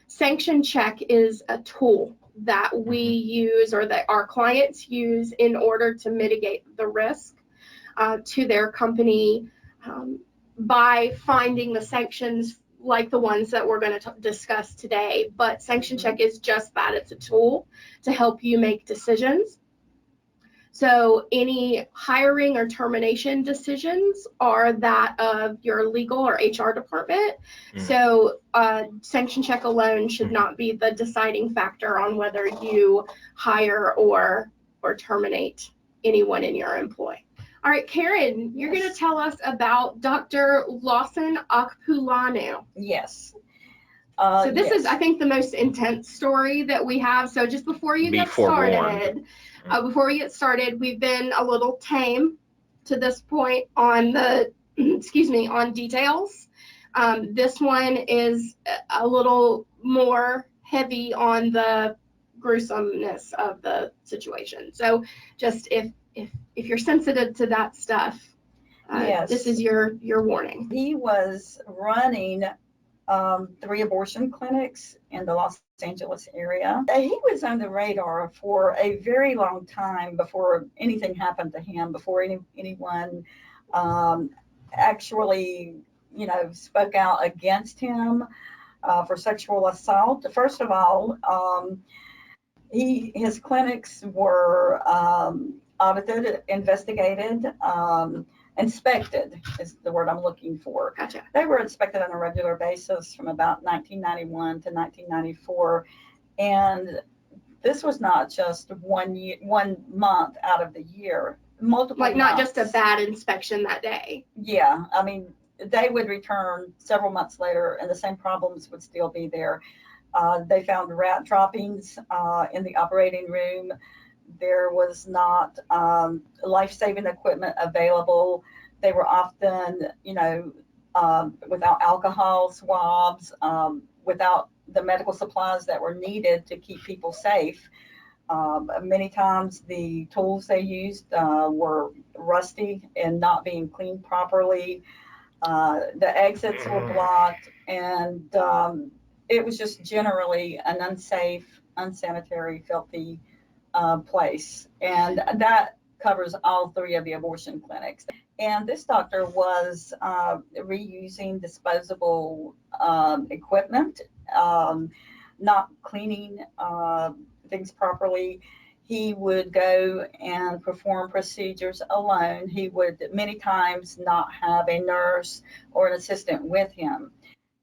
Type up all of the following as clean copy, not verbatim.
Sanction check is a tool that we use, or that our clients use, in order to mitigate the risk to their company by finding the sanctions like the ones that we're going to discuss today. But sanction check is just that. It's a tool to help you make decisions. So any hiring or termination decisions are that of your legal or HR department. So sanction check alone should not be the deciding factor on whether you hire or terminate anyone in your employ. All right, Karen, you're going to tell us about Dr. Lawson Akpulonu. Yes. So this is, I think, the most intense story that we have. So just before you get started, before we get started, we've been a little tame to this point on the, on details. This one is a little more heavy on the gruesomeness of the situation. So just if you're sensitive to that stuff, this is your warning. He was running 3 abortion clinics in the Los Angeles area. He was on the radar for a very long time before anything happened to him, before anyone actually, spoke out against him for sexual assault. First of all, his clinics were audited, investigated, inspected is the word I'm looking for. Gotcha. They were inspected on a regular basis from about 1991 to 1994. And this was not just 1 month out of the year, multiple months. Not just a bad inspection that day. Yeah. I mean, they would return several months later and the same problems would still be there. They found rat droppings in the operating room. There was not life-saving equipment available. They were often, without alcohol swabs, without the medical supplies that were needed to keep people safe. Many times the tools they used were rusty and not being cleaned properly. The exits were blocked, and it was just generally an unsafe, unsanitary, filthy place. And that covers all 3 of the abortion clinics. And this doctor was reusing disposable equipment, not cleaning things properly. He would go and perform procedures alone. He would many times not have a nurse or an assistant with him.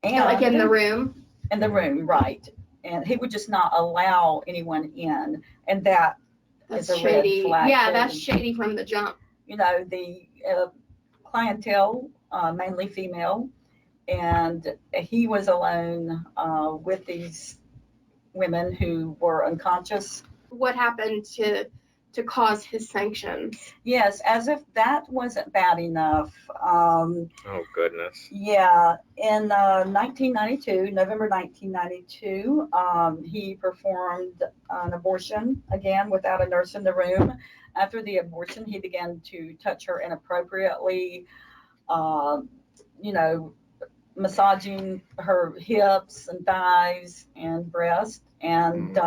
And like in the room? In the room, right. And he would just not allow anyone in. And that's is a shady. Red flag. Yeah, that's shady from the jump. The clientele, mainly female, and he was alone with these women who were unconscious. What happened to cause his sanctions? Yes, as if that wasn't bad enough. Oh, goodness. Yeah, in 1992, November 1992, he performed an abortion, again, without a nurse in the room. After the abortion, he began to touch her inappropriately, massaging her hips and thighs and breast. And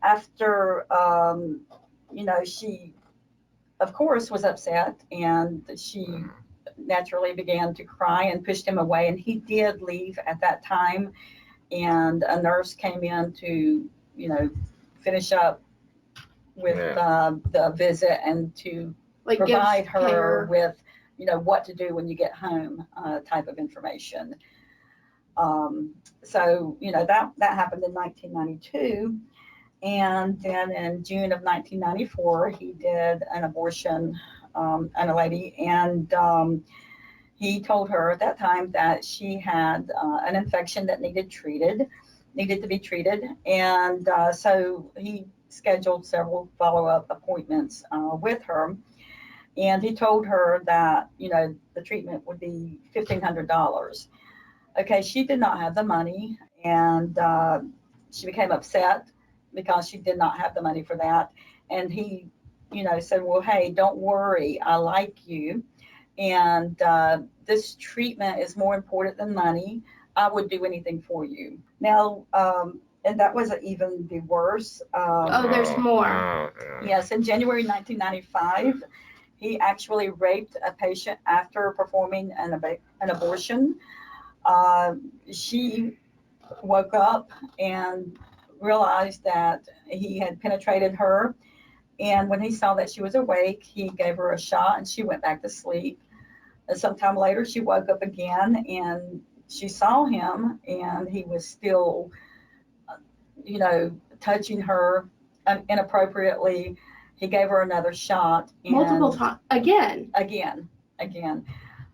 after, she, of course, was upset, and she naturally began to cry and pushed him away. And he did leave at that time. And a nurse came in to, finish up with the visit and to provide her with, what to do when you get home type of information. So, that happened in 1992. And then in June of 1994, he did an abortion on a lady. And he told her at that time that she had an infection that needed to be treated. And so he scheduled several follow-up appointments with her. And he told her that, the treatment would be $1,500. Okay, she did not have the money, and she became upset because she did not have the money for that. And he, said, well, hey, don't worry, I like you. And this treatment is more important than money. I would do anything for you. Now, and that wasn't even the worst. Oh, there's more. Oh, yeah. Yes, in January 1995, he actually raped a patient after performing an abortion. She woke up and realized that he had penetrated her. And when he saw that she was awake, he gave her a shot and she went back to sleep. And sometime later, she woke up again and she saw him and he was still, touching her inappropriately. He gave her another shot. And Multiple times. Again. Again.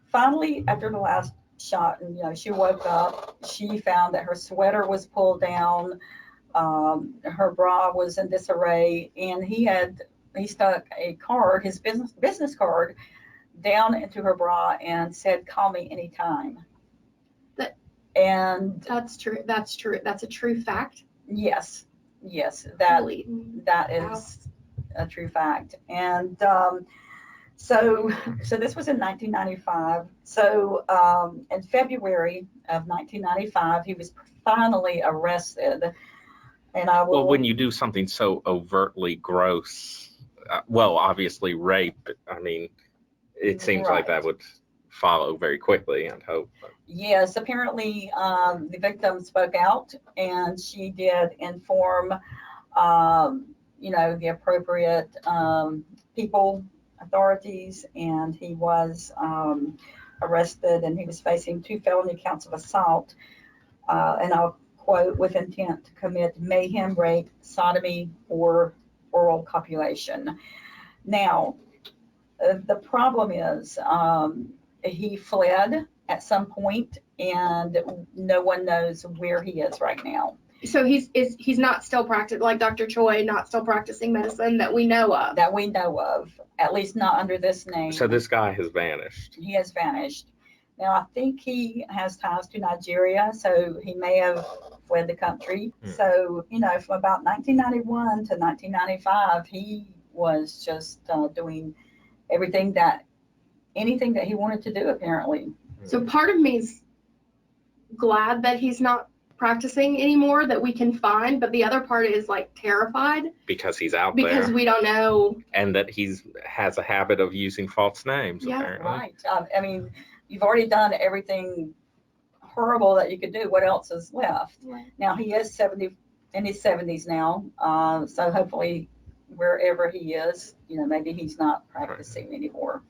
Finally, after the last shot, and she woke up, she found that her sweater was pulled down, her bra was in disarray, and he stuck a card, his business card, down into her bra and said, "Call me anytime." And That's true. That's true. That's a true fact. yes, that Holy. is a true fact. And so this was in 1995. So in February of 1995, he was finally arrested. And Well, when you do something so overtly gross, obviously rape, I mean, it seems like that would follow very quickly, I'd hope. Yes, apparently the victim spoke out and she did inform, the appropriate people, authorities, and he was arrested and he was facing 2 felony counts of assault. And I'll quote, with intent to commit mayhem, rape, sodomy, or oral copulation. Now, the problem is he fled at some point, and no one knows where he is right now. So he's not still practicing, like Dr. Choi, not still practicing medicine that we know of. That we know of, at least not under this name. So this guy has vanished. He has vanished. Now, I think he has ties to Nigeria, so he may have fled the country. So, from about 1991 to 1995, he was just doing anything that he wanted to do, apparently. So part of me is glad that he's not practicing anymore, that we can find, but the other part is like terrified. Because he's out there. Because we don't know. And that has a habit of using false names, apparently. Right. I mean, you've already done everything horrible that you could do. What else is left? Right. Now, he is in his 70s now, so hopefully wherever he is, maybe he's not practicing anymore.